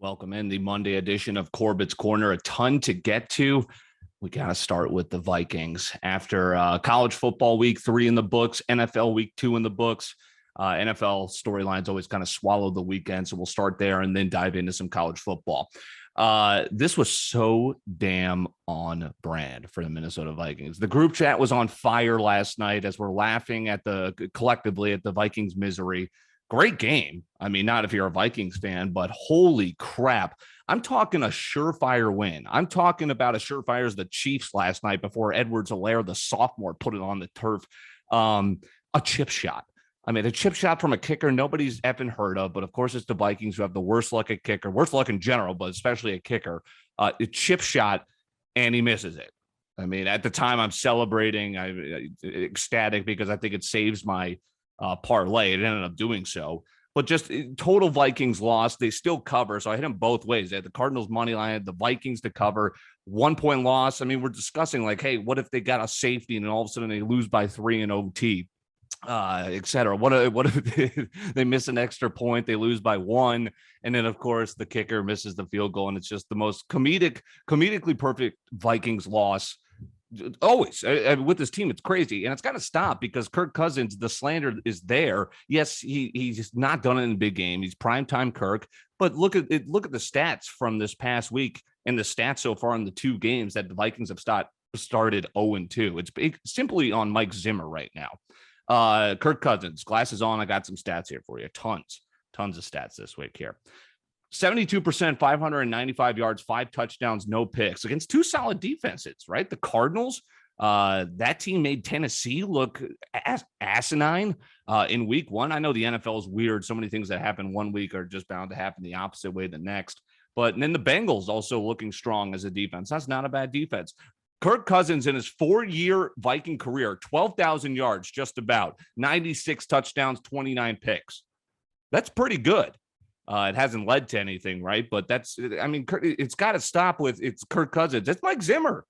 Welcome in the Monday edition of Corbett's Corner. A ton to get to. We got to start with the Vikings. After college football week 3 in the books, NFL week 2 in the books, NFL storylines always kind of swallow the weekend. So we'll start there and then dive into some college football. This was so damn on brand for the Minnesota Vikings. The group chat was on fire last night as we're laughing at collectively at the Vikings' misery. Great game. I mean, not if you're a Vikings fan, but holy crap. I'm talking a surefire win. I'm talking about as surefire as the Chiefs last night before Edwards-Helaire, the sophomore, put it on the turf. A chip shot. I mean, a chip shot from a kicker nobody's effing heard of, but of course it's the Vikings who have the worst luck at kicker, worst luck in general, but especially a kicker. A chip shot, and he misses it. I mean, at the time I'm celebrating, I'm ecstatic because I think it saves my parlay. It ended up doing so, but just total Vikings loss. They still cover, so I hit them both ways. They had the Cardinals money line, the Vikings to cover, 1 point loss. I mean, we're discussing like, hey, what if they got a safety and all of a sudden they lose by 3 in OT, et cetera? What if they miss an extra point, they lose by 1, and then of course the kicker misses the field goal, and it's just the most comedically perfect Vikings loss. Always with this team, it's crazy, and it's got to stop because Kirk Cousins, the slander is there. Yes, he's not done it in a big game. He's primetime Kirk, but look at the stats from this past week and the stats so far in the 2 games that the Vikings have started 0-2. It's simply on Mike Zimmer right now. Kirk Cousins, glasses on. I got some stats here for you. Tons of stats this week here. 72%, 595 yards, 5 touchdowns, no picks against 2 solid defenses, right? The Cardinals, that team made Tennessee look asinine in week 1. I know the NFL is weird. So many things that happen one week are just bound to happen the opposite way the next. But then the Bengals also looking strong as a defense. That's not a bad defense. Kirk Cousins in his 4-year Viking career, 12,000 yards, just about 96 touchdowns, 29 picks. That's pretty good. It hasn't led to anything, right? But it's got to stop with it's Kirk Cousins. It's Mike Zimmer.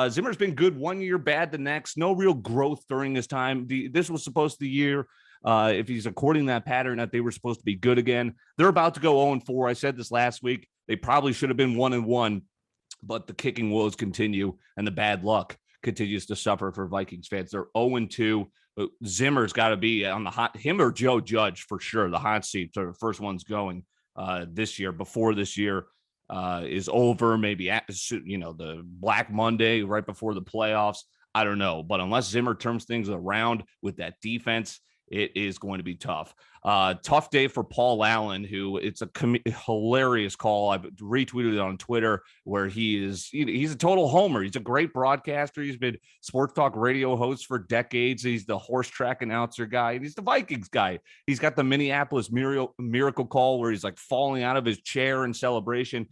Zimmer's been good one year, bad the next. No real growth during his time. This was supposed to be the year, if he's according to that pattern, that they were supposed to be good again. They're about to go 0-4. I said this last week. They probably should have been 1-1, but the kicking woes continue, and the bad luck continues to suffer for Vikings fans. They're 0-2. Zimmer's got to be on the hot, him or Joe Judge for sure, the hot seat. So the first one's going this year, before this year is over, maybe the Black Monday right before the playoffs. I don't know, but unless Zimmer turns things around with that defense, it is going to be tough. Tough day for Paul Allen, who it's a hilarious call. I've retweeted it on Twitter where he's a total homer. He's a great broadcaster. He's been sports talk radio host for decades. He's the horse track announcer guy. He's the Vikings guy. He's got the Minneapolis miracle call where he's like falling out of his chair in celebration.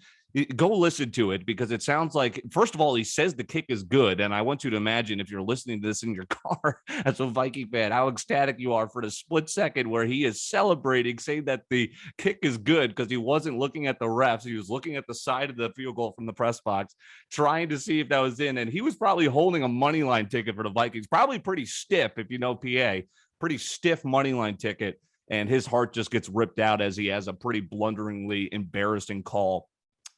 Go listen to it because it sounds like, first of all, he says the kick is good. And I want you to imagine if you're listening to this in your car as a Viking fan, how ecstatic you are for the split second where he is celebrating, saying that the kick is good because he wasn't looking at the refs. He was looking at the side of the field goal from the press box, trying to see if that was in. And he was probably holding a money line ticket for the Vikings, probably pretty stiff, if you know PA, pretty stiff money line ticket. And his heart just gets ripped out as he has a pretty blunderingly embarrassing call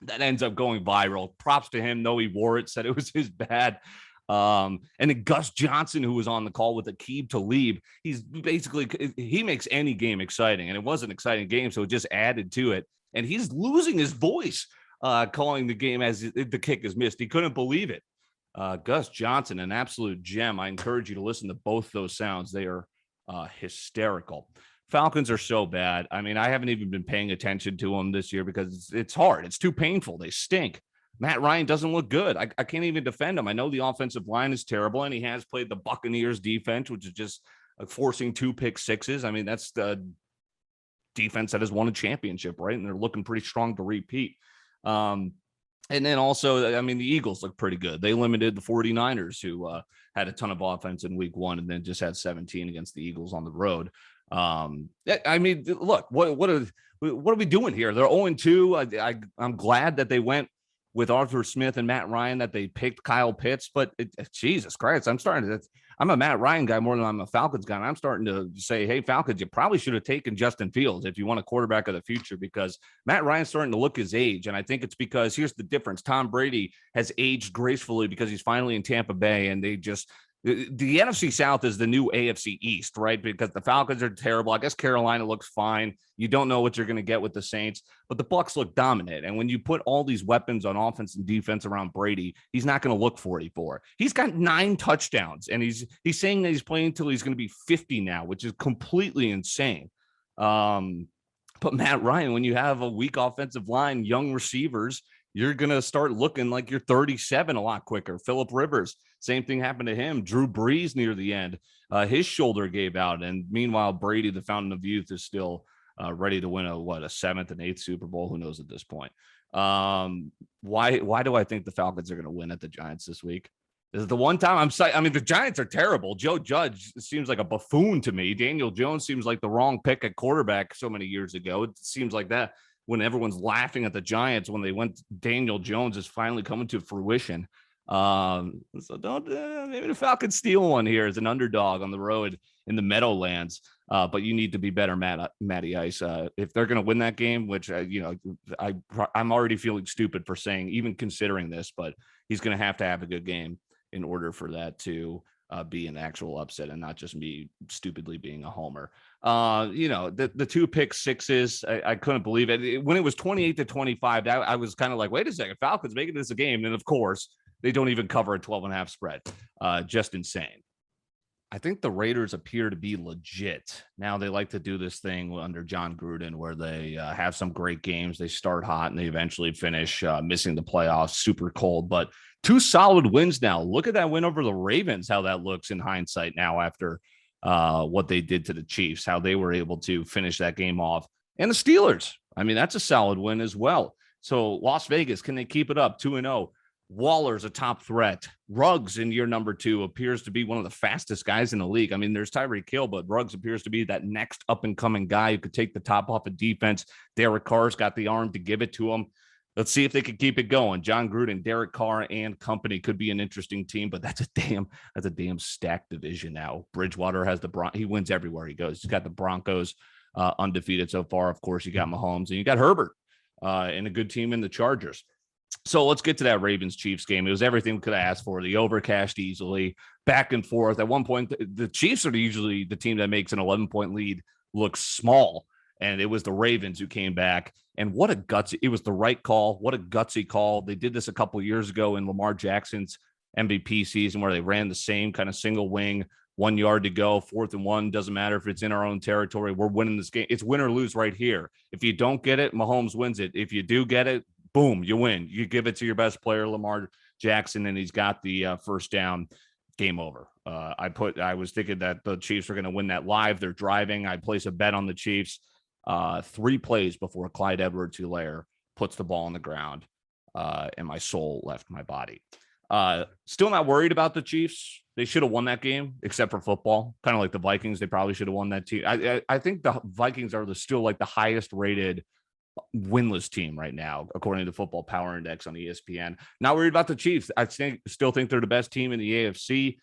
that ends up going viral. Props to him, though he wore it, said it was his bad. And then Gus Johnson, who was on the call with Aqib Talib, he makes any game exciting, and it was an exciting game, so it just added to it. And he's losing his voice calling the game as the kick is missed. He couldn't believe it. Gus Johnson, an absolute gem. I encourage you to listen to both those sounds. They are hysterical. Falcons are so bad. I mean, I haven't even been paying attention to them this year because it's hard. It's too painful. They stink. Matt Ryan doesn't look good. I can't even defend him. I know the offensive line is terrible, and he has played the Buccaneers defense, which is just forcing 2 pick sixes. I mean, that's the defense that has won a championship, right? And they're looking pretty strong to repeat. And then also, I mean, the Eagles look pretty good. They limited the 49ers, who had a ton of offense in week 1 and then just had 17 against the Eagles on the road. I mean, look, what are we doing here? They're 0-2. I'm glad that they went with Arthur Smith and Matt Ryan, that they picked Kyle Pitts, but Jesus Christ, I'm starting to I'm a Matt Ryan guy more than I'm a Falcons guy. And I'm starting to say, hey, Falcons, you probably should have taken Justin Fields if you want a quarterback of the future, because Matt Ryan's starting to look his age. And I think it's because here's the difference. Tom Brady has aged gracefully because he's finally in Tampa Bay, and the NFC South is the new AFC East, right? Because the Falcons are terrible. I guess Carolina looks fine. You don't know what you're going to get with the Saints, but the Bucs look dominant. And when you put all these weapons on offense and defense around Brady, he's not going to look 44. He's got 9 touchdowns, and he's saying that he's playing until he's going to be 50 now, which is completely insane. But Matt Ryan, when you have a weak offensive line, young receivers, you're going to start looking like you're 37 a lot quicker. Phillip Rivers, same thing happened to him. Drew Brees near the end, his shoulder gave out. And meanwhile, Brady, the fountain of youth, is still ready to win a 7th and 8th Super Bowl. Who knows at this point? Why do I think the Falcons are going to win at the Giants this week? This is the one time the Giants are terrible. Joe Judge seems like a buffoon to me. Daniel Jones seems like the wrong pick at quarterback so many years ago. It seems like that when everyone's laughing at the Giants when they went, Daniel Jones is finally coming to fruition. So don't maybe the Falcons steal one here as an underdog on the road in the Meadowlands. But you need to be better, Matty Ice. If they're going to win that game, which I'm already feeling stupid for saying, even considering this, but he's going to have a good game in order for that to be an actual upset and not just me stupidly being a homer. The 2 pick sixes, I couldn't believe it. When it was 28-25, I was kind of like, wait a second, Falcons making this a game. And of course, they don't even cover a 12.5 spread. Just insane. I think the Raiders appear to be legit. Now they like to do this thing under John Gruden where they have some great games. They start hot and they eventually finish missing the playoffs, super cold, but 2 solid wins now. Look at that win over the Ravens, how that looks in hindsight now after what they did to the Chiefs, how they were able to finish that game off. And the Steelers, that's a solid win as well. So Las Vegas, can they keep it up? 2-0. Waller's a top threat. Ruggs in year number 2 appears to be one of the fastest guys in the league. There's Tyreek Hill, but Ruggs appears to be that next up-and-coming guy who could take the top off of defense. Derek Carr's got the arm to give it to him. Let's see if they can keep it going. John Gruden, Derek Carr, and company could be an interesting team, but that's a damn stacked division now. Bridgewater has he wins everywhere he goes. He's got the Broncos undefeated so far. Of course, you got Mahomes, and you got Herbert and a good team in the Chargers. So let's get to that Ravens-Chiefs game. It was everything we could have asked for. The over cashed easily, back and forth. At one point, the Chiefs are usually the team that makes an 11-point lead look small, and it was the Ravens who came back. And what a gutsy, it was the right call. What a gutsy call. They did this a couple of years ago in Lamar Jackson's MVP season where they ran the same kind of single wing, 1 yard to go, 4th and 1. Doesn't matter if it's in our own territory. We're winning this game. It's win or lose right here. If you don't get it, Mahomes wins it. If you do get it, boom, you win. You give it to your best player, Lamar Jackson, and he's got the first down. Game over. I was thinking that the Chiefs are going to win that live. They're driving. I place a bet on the Chiefs 3 plays before Clyde Edwards-Helaire puts the ball on the ground, and my soul left my body. Still not worried about the Chiefs. They should have won that game, except for football. Kind of like the Vikings. They probably should have won that team. I think the Vikings are still like the highest rated winless team right now, according to Football Power Index on ESPN. Not worried about the Chiefs. I still think they're the best team in the AFC.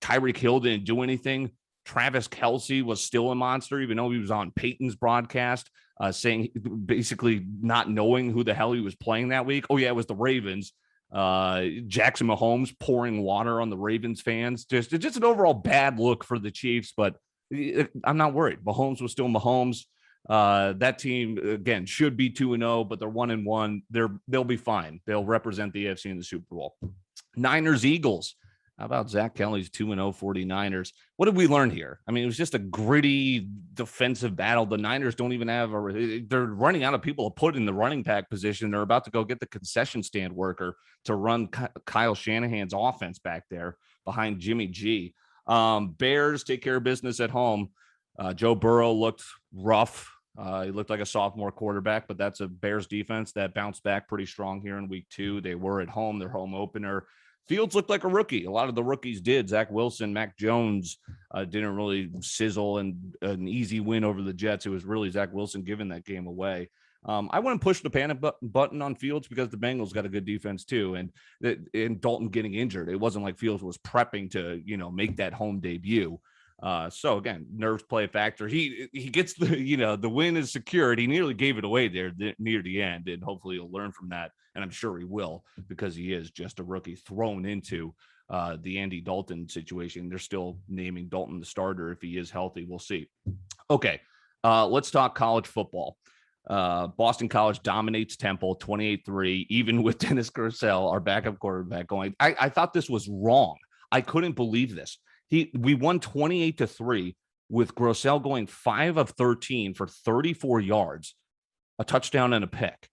Tyreek Hill didn't do anything. Travis Kelce was still a monster, even though he was on Peyton's broadcast, saying basically not knowing who the hell he was playing that week. Oh, yeah, it was the Ravens. Jackson Mahomes pouring water on the Ravens fans. Just an overall bad look for the Chiefs, but I'm not worried. Mahomes was still Mahomes. That team, again, should be 2-0, but they're 1-1. They'll be fine. They'll represent the AFC in the Super Bowl. Niners, Eagles. How about Zach Kelly's 2-0 49ers? What did we learn here? It was just a gritty defensive battle. The Niners don't even have they're running out of people to put in the running back position. They're about to go get the concession stand worker to run Kyle Shanahan's offense back there behind Jimmy G. Bears take care of business at home. Joe Burrow looked rough. He looked like a sophomore quarterback, but that's a Bears defense that bounced back pretty strong here in week 2. They were at home, their home opener. Fields looked like a rookie. A lot of the rookies did. Zach Wilson, Mac Jones didn't really sizzle, and an easy win over the Jets. It was really Zach Wilson giving that game away. I wouldn't push the panic button on Fields because the Bengals got a good defense too. And Dalton getting injured, it wasn't like Fields was prepping to, make that home debut. So again, nerves play a factor. He gets the win is secured. He nearly gave it away there near the end, and hopefully he'll learn from that. And I'm sure he will, because he is just a rookie thrown into the Andy Dalton situation. They're still naming Dalton the starter if he is healthy. We'll see. Okay, let's talk college football. Boston College dominates Temple 28-3, even with Dennis Grosel, our backup quarterback, going. I thought this was wrong. I couldn't believe this. We won 28-3 with Grosel going 5 of 13 for 34 yards, a touchdown and a pick.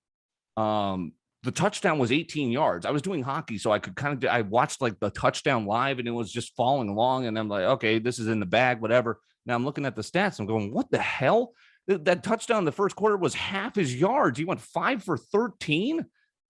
The touchdown was 18 yards. I was doing hockey, so I could I watched like the touchdown live, and it was just following along. And I'm like, okay, this is in the bag, whatever. Now I'm looking at the stats. I'm going, what the hell? That touchdown in the first quarter was half his yards. He went 5 for 13.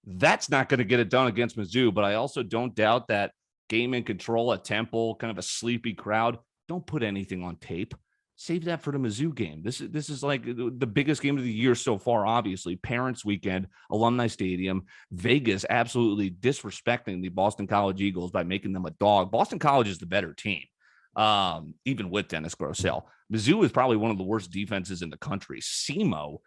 That's not going to get it done against Mizzou. But I also don't doubt that game in control at Temple, kind of a sleepy crowd. Don't put anything on tape. Save that for the Mizzou game. This is like the biggest game of the year so far, obviously. Parents Weekend, Alumni Stadium, Vegas absolutely disrespecting the Boston College Eagles by making them a dog. Boston College is the better team, even with Dennis Grosel. Mizzou is probably one of the worst defenses in the country. SEMO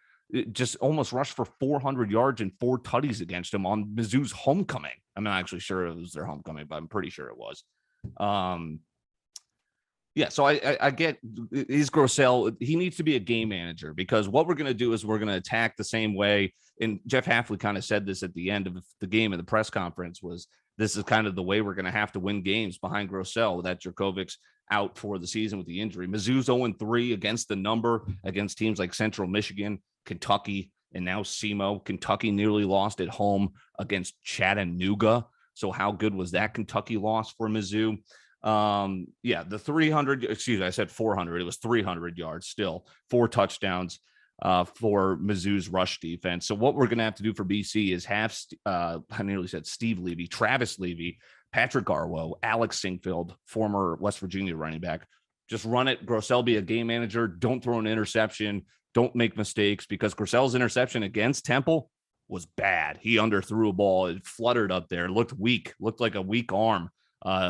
just almost rushed for 400 yards and 4 tutties against him on Mizzou's homecoming. I'm not actually sure it was their homecoming, but I'm pretty sure it was. Yeah, so I get, is Grosel, he needs to be a game manager, because what we're going to do is we're going to attack the same way. And Jeff Hafley kind of said this at the end of the game in the press conference, was this is kind of the way we're going to have to win games behind Grosel, that Jurkovic's out for the season with the injury. Mizzou's 0-3 against the number, against teams like Central Michigan, Kentucky, and now SEMO. Kentucky nearly lost at home against Chattanooga. So how good was that Kentucky loss for Mizzou? The 300, I said 400. It was 300 yards still, 4 touchdowns for Mizzou's rush defense. So what we're going to have to do for BC is have, I nearly said Steve Levy, Travis Levy, Patrick Garwo, Alex Sinkfield, former West Virginia running back. Just run it. Grosel be a game manager. Don't throw an interception. Don't make mistakes, because Grosel's interception against Temple was bad. He underthrew a ball. It fluttered up there. It looked weak, looked like a weak arm.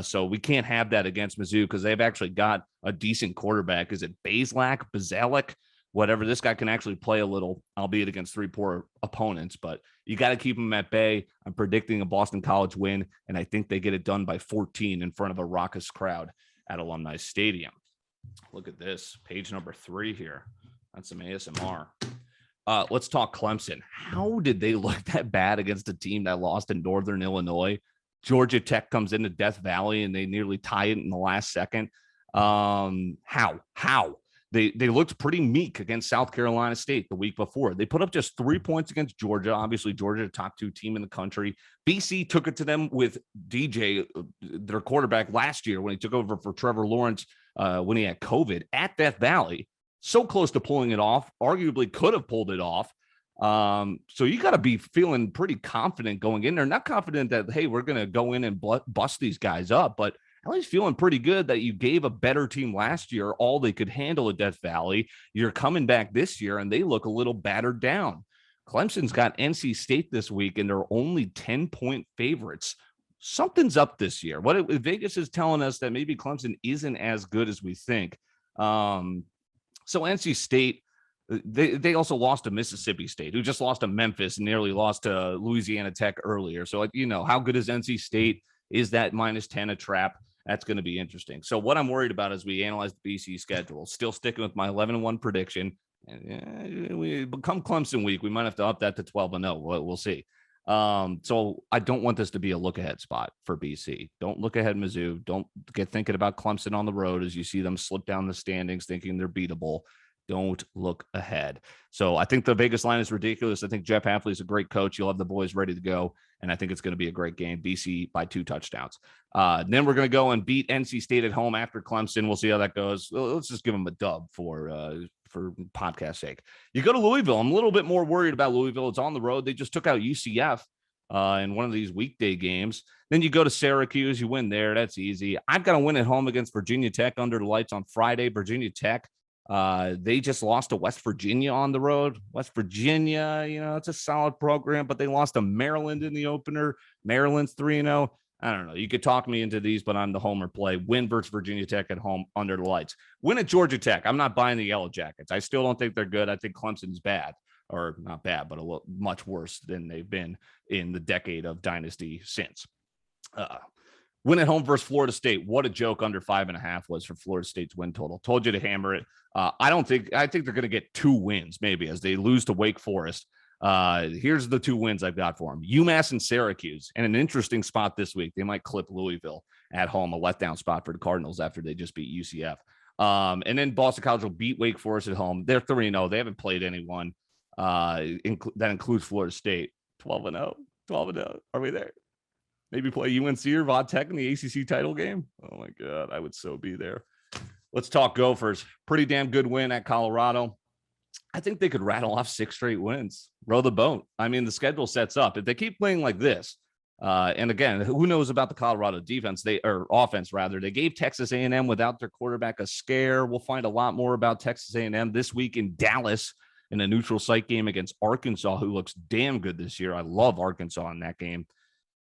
So we can't have that against Mizzou, because they've actually got a decent quarterback. Is it Bazalek, whatever? This guy can actually play a little, albeit against 3 poor opponents, but you got to keep him at bay. I'm predicting a Boston College win, and I think they get it done by 14 in front of a raucous crowd at Alumni Stadium. Look at this, page number 3 here. That's some ASMR. Let's talk Clemson. How did they look that bad against a team that lost in Northern Illinois? Georgia Tech comes into Death Valley and they nearly tie it in the last second. How? They looked pretty meek against South Carolina State the week before. They put up just 3 points against Georgia. Obviously, Georgia, a top 2 team in the country. BC took it to them with DJ, their quarterback, last year when he took over for Trevor Lawrence when he had COVID at Death Valley. So close to pulling it off. Arguably could have pulled it off. So you got to be feeling pretty confident going in there. Not confident that, hey, we're going to go in and bust these guys up, but at least feeling pretty good that you gave a better team last year all they could handle at Death Valley. You're coming back this year and they look a little battered down. Clemson's got NC State this week and they're only 10-point favorites. Something's up this year. Vegas is telling us that maybe Clemson isn't as good as we think. So NC State, they also lost to Mississippi State, who just lost to Memphis and nearly lost to Louisiana Tech earlier. So, how good is NC State? Is that -10 a trap? That's going to be interesting. So what I'm worried about as we analyze the BC schedule, still sticking with my 11-1 prediction. And we become Clemson week. We might have to up that to 12-0. We'll see. So I don't want this to be a look ahead spot for BC. Don't look ahead, Mizzou. Don't get thinking about Clemson on the road as you see them slip down the standings thinking they're beatable. Don't look ahead. So I think the Vegas line is ridiculous. I think Jeff Hafley is a great coach. You'll have the boys ready to go. And I think it's going to be a great game. BC by 2 touchdowns. Then we're going to go and beat NC State at home after Clemson. We'll see how that goes. Let's just give them a dub for podcast sake. You go to Louisville. I'm a little bit more worried about Louisville. It's on the road. They just took out UCF in one of these weekday games. Then you go to Syracuse. You win there. That's easy. I've got to win at home against Virginia Tech under the lights on Friday. Virginia Tech, They just lost to West Virginia on the road. West Virginia, it's a solid program, but they lost to Maryland in the opener. Maryland's 3-0. I don't know. You could talk me into these, but I'm the homer play. Win versus Virginia Tech at home under the lights. Win at Georgia Tech. I'm not buying the Yellow Jackets. I still don't think they're good. I think Clemson's bad, or not bad, but much worse than they've been in the decade of dynasty since. Win at home versus Florida State. What a joke under 5.5 was for Florida State's win total. Told you to hammer it. I think they're going to get 2 wins maybe as they lose to Wake Forest. Here's the 2 wins I've got for them. UMass and Syracuse, and an interesting spot this week. They might clip Louisville at home, a letdown spot for the Cardinals after they just beat UCF. And then Boston College will beat Wake Forest at home. They're 3-0. They haven't played anyone. That includes Florida State. 12-0. 12-0. Are we there? Maybe play UNC or Va Tech in the ACC title game. Oh my God, I would so be there. Let's talk Gophers. Pretty damn good win at Colorado. I think they could rattle off 6 straight wins. Row the boat. I mean, the schedule sets up. If they keep playing like this, and again, who knows about the Colorado defense? Offense rather. They gave Texas A&M without their quarterback a scare. We'll find a lot more about Texas A&M this week in Dallas in a neutral site game against Arkansas, who looks damn good this year. I love Arkansas in that game.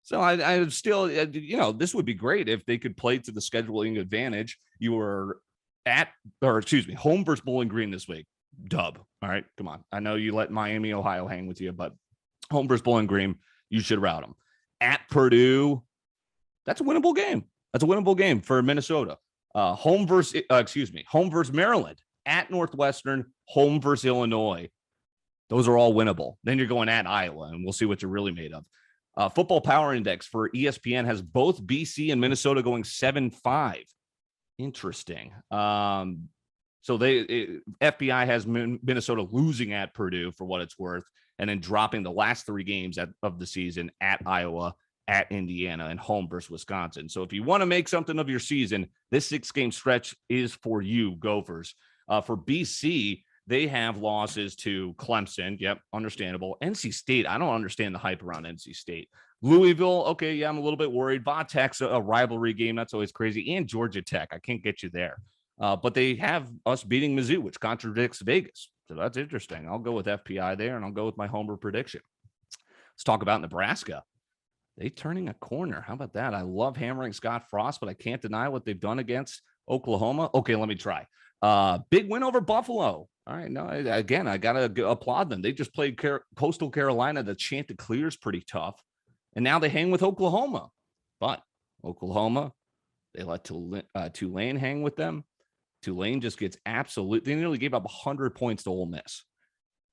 So I still, this would be great if they could play to the scheduling advantage. You were home versus Bowling Green this week. Dub. All right, come on. I know you let Miami, Ohio hang with you, but home versus Bowling Green, you should route them. At Purdue, that's a winnable game. That's a winnable game for Minnesota. Home versus Maryland. At Northwestern, home versus Illinois. Those are all winnable. Then you're going at Iowa, and we'll see what you're really made of. Football Power Index for ESPN has both BC and Minnesota going 7-5. Interesting. So FBI has Minnesota losing at Purdue for what it's worth, and then dropping the last 3 games of the season at Iowa, at Indiana, and home versus Wisconsin. So if you want to make something of your season, this 6-game stretch is for you, Gophers. For BC, they have losses to Clemson. Yep, understandable. NC State, I don't understand the hype around NC State. Louisville, okay, yeah, I'm a little bit worried. Va Tech's a rivalry game. That's always crazy. And Georgia Tech, I can't get you there. But they have us beating Mizzou, which contradicts Vegas. So that's interesting. I'll go with FPI there, and I'll go with my homer prediction. Let's talk about Nebraska. They turning a corner. How about that? I love hammering Scott Frost, but I can't deny what they've done against Oklahoma. Okay, let me try. Big win over Buffalo. All right. No, again, I got to applaud them. They just played Coastal Carolina. The Chanticleer is pretty tough. And now they hang with Oklahoma. But Oklahoma, they let Tulane hang with them. Tulane just gets they nearly gave up 100 points to Ole Miss.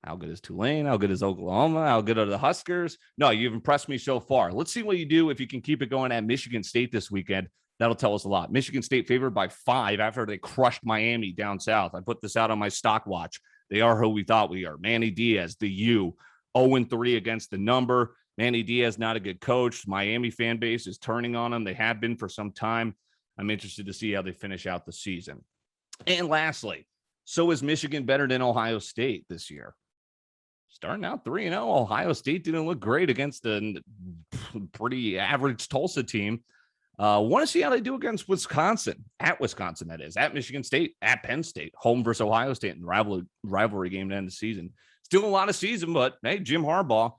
How good is Tulane? How good is Oklahoma? How good are the Huskers? No, you've impressed me so far. Let's see what you do if you can keep it going at Michigan State this weekend. That'll tell us a lot. Michigan State favored by 5 after they crushed Miami down south. I put this out on my stock watch. They are who we thought we are. Manny Diaz, the U, 0-3 against the number. Manny Diaz, not a good coach. Miami fan base is turning on him. They have been for some time. I'm interested to see how they finish out the season. And lastly, so is Michigan better than Ohio State this year? Starting out 3-0, Ohio State didn't look great against the pretty average Tulsa team. Want to see how they do against Wisconsin, that is, at Michigan State, at Penn State, home versus Ohio State in the rivalry game to end the season. Still a lot of season, but hey, Jim Harbaugh,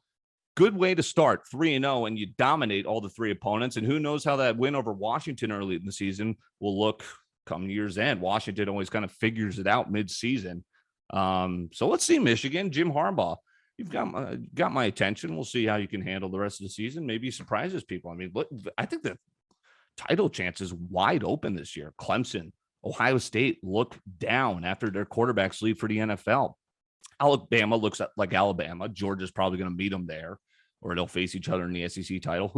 good way to start 3-0, and you dominate all the 3 opponents. And who knows how that win over Washington early in the season will look come year's end. Washington always kind of figures it out mid-season. So let's see, Michigan, Jim Harbaugh. You've got my attention. We'll see how you can handle the rest of the season. Maybe surprises people. I mean, I think the title chance is wide open this year. Clemson, Ohio State look down after their quarterbacks leave for the NFL. Alabama looks like Alabama. Georgia's probably going to meet them there, or they'll face each other in the SEC title.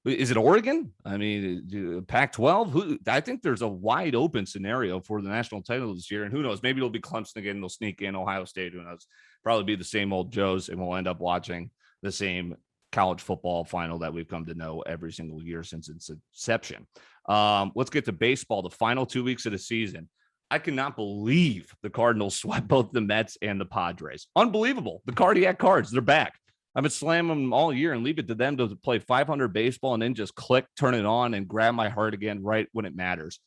Is it Oregon? I mean, Pac-12? I think there's a wide open scenario for the national title this year. And who knows? Maybe it'll be Clemson again. They'll sneak in Ohio State. Who knows? Probably be the same old Joes, and we'll end up watching the same college football final that we've come to know every single year since its inception. Let's get to baseball, the final 2 weeks of the season. I cannot believe the Cardinals swept both the Mets and the Padres. Unbelievable. The Cardiac Cards, they're back. I've been slamming them all year and leave it to them to play 500 baseball and then just click, turn it on, and grab my heart again right when it matters.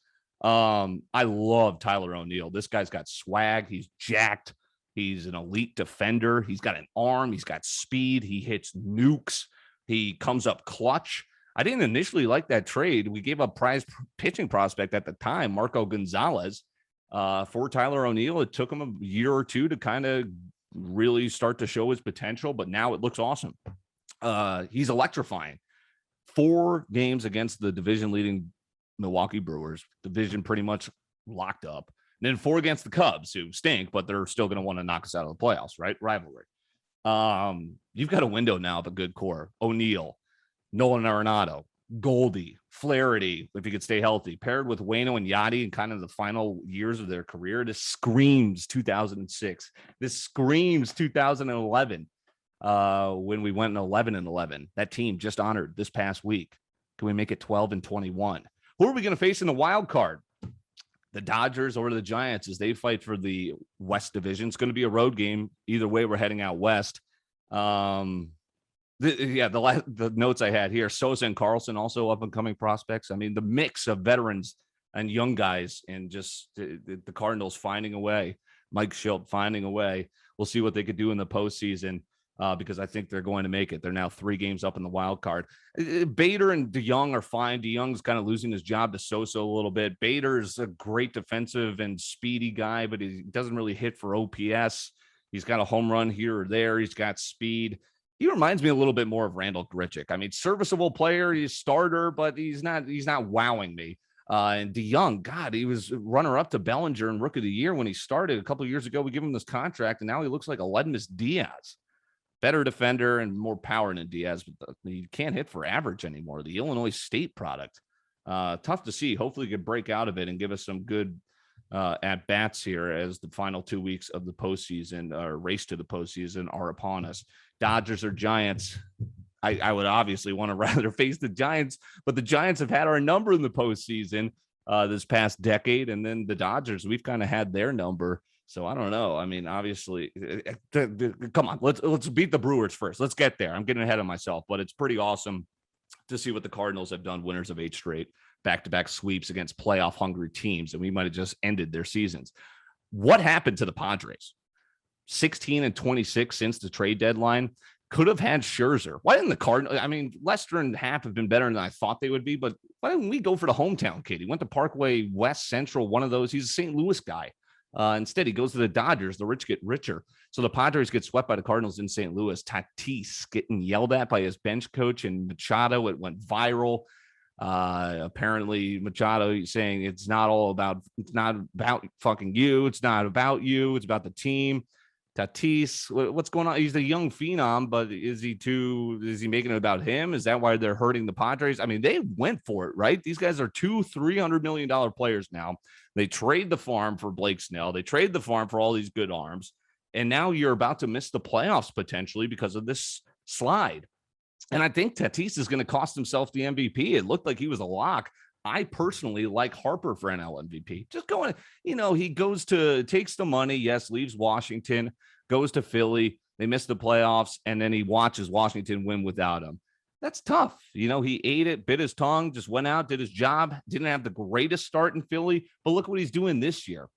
I love Tyler O'Neill. This guy's got swag. He's jacked. He's an elite defender. He's got an arm. He's got speed. He hits nukes. He comes up clutch. I didn't initially like that trade. We gave up prize pitching prospect at the time, Marco Gonzalez, for Tyler O'Neill. It took him a year or two to kind of really start to show his potential, but now it looks awesome. He's electrifying. 4 games against the division-leading Milwaukee Brewers. Division pretty much locked up. And then 4 against the Cubs, who stink, but they're still going to want to knock us out of the playoffs, right? Rivalry. You've got a window now of a good core. O'Neill, Nolan Arenado, Goldie, Flaherty, if he could stay healthy, paired with Waino and Yachty in kind of the final years of their career. This screams 2006. This screams 2011, when we went in 11-11. That team just honored this past week. Can we make it 12-21? Who are we going to face in the wild card? The Dodgers or the Giants as they fight for the West Division. It's going to be a road game. Either way, we're heading out west. The notes I had here, Sosa and Carlson, also up-and-coming prospects. I mean, the mix of veterans and young guys, and just the Cardinals finding a way. Mike Schilt finding a way. We'll see what they could do in the postseason, because I think they're going to make it. They're now 3 games up in the wild card. Bader and DeYoung are fine. DeYoung's kind of losing his job to Sosa a little bit. Bader's a great defensive and speedy guy, but he doesn't really hit for OPS. He's got a home run here or there. He's got speed. He reminds me a little bit more of Randall Grichuk. I mean, serviceable player, he's starter, but he's not wowing me. And DeYoung, God, he was runner-up to Bellinger and Rookie of the Year when he started a couple of years ago. We give him this contract, and now he looks like a Ledmus Diaz. Better defender and more power than Diaz, but he can't hit for average anymore. The Illinois State product. Tough to see. Hopefully he could break out of it and give us some good at-bats here as the final 2 weeks of the postseason, or race to the postseason, are upon us. Dodgers or Giants? I would obviously want to rather face the Giants, but the Giants have had our number in the postseason this past decade, and then the Dodgers, we've kind of had their number. So I don't know. I mean, obviously, come on, let's beat the Brewers first. Let's get there. I'm getting ahead of myself, but it's pretty awesome to see what the Cardinals have done, winners of 8 straight back-to-back sweeps against playoff-hungry teams, and we might have just ended their seasons. What happened to the Padres? 16-26 since the trade deadline. Could have had Scherzer. Why didn't the Cardinals? I mean, Lester and Happ have been better than I thought they would be, but why didn't we go for the hometown kid? He went to Parkway West Central, one of those. He's a St. Louis guy. Instead, he goes to the Dodgers. The rich get richer. So the Padres get swept by the Cardinals in St. Louis. Tatis getting yelled at by his bench coach and Machado. It went viral. Apparently Machado saying it's not about fucking you. It's not about you. It's about the team. Tatis, what's going on? He's a young phenom, but is he making it about him? Is that why they're hurting the Padres? I mean, they went for it, right? These guys are $200-300 million players now. They trade the farm for Blake Snell. They trade the farm for all these good arms. And now you're about to miss the playoffs potentially because of this slide. And I think Tatis is going to cost himself the MVP. It looked like he was a lock. I personally like Harper for NL MVP. Just going, he takes the money, yes, leaves Washington, goes to Philly. They miss the playoffs, and then he watches Washington win without him. That's tough. He ate it, bit his tongue, just went out, did his job, didn't have the greatest start in Philly, but look what he's doing this year.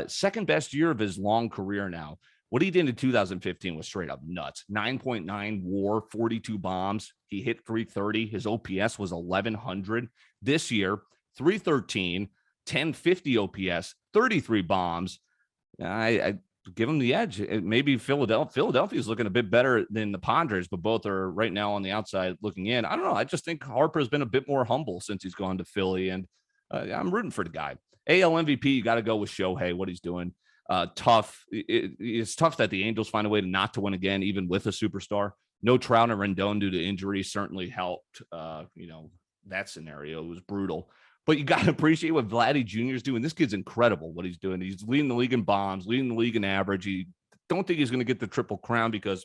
Second best year of his long career now. What he did in 2015 was straight up nuts. 9.9 WAR, 42 bombs. He hit 330. His OPS was 1,100. This year, 313, 1050 OPS, 33 bombs. I give him the edge. Maybe Philadelphia's looking a bit better than the Padres, but both are right now on the outside looking in. I don't know. I just think Harper has been a bit more humble since he's gone to Philly, and I'm rooting for the guy. AL MVP, you got to go with Shohei, what he's doing. Tough. It's tough that the Angels find a way not to win again, even with a superstar. No Trout and Rendon due to injury certainly helped. That scenario was brutal. But you got to appreciate what Vladdy Jr. is doing. This kid's incredible what he's doing. He's leading the league in bombs, leading the league in average. Don't think he's going to get the triple crown because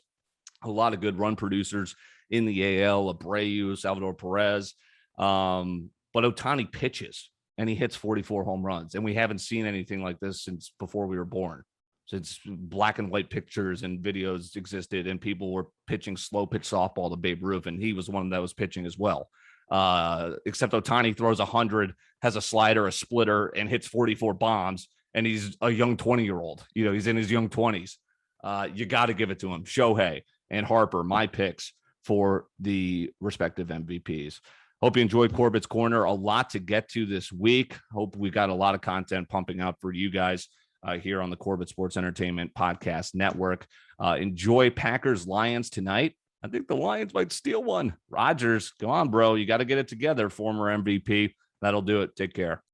a lot of good run producers in the AL, Abreu, Salvador Perez. But Ohtani pitches. And he hits 44 home runs. And we haven't seen anything like this since before we were born. Since black and white pictures and videos existed and people were pitching slow pitch softball to Babe Ruth, and he was one that was pitching as well. except Ohtani throws 100, has a slider, a splitter, and hits 44 bombs, and he's a young 20-year-old. He's in his young 20s. You got to give it to him. Shohei and Harper, my picks for the respective MVPs. Hope you enjoyed Corbet's Corner. A lot to get to this week. Hope we got a lot of content pumping up for you guys here on the Corbett Sports Entertainment Podcast Network. Enjoy Packers-Lions tonight. I think the Lions might steal one. Rodgers, go on, bro. You got to get it together, former MVP. That'll do it. Take care.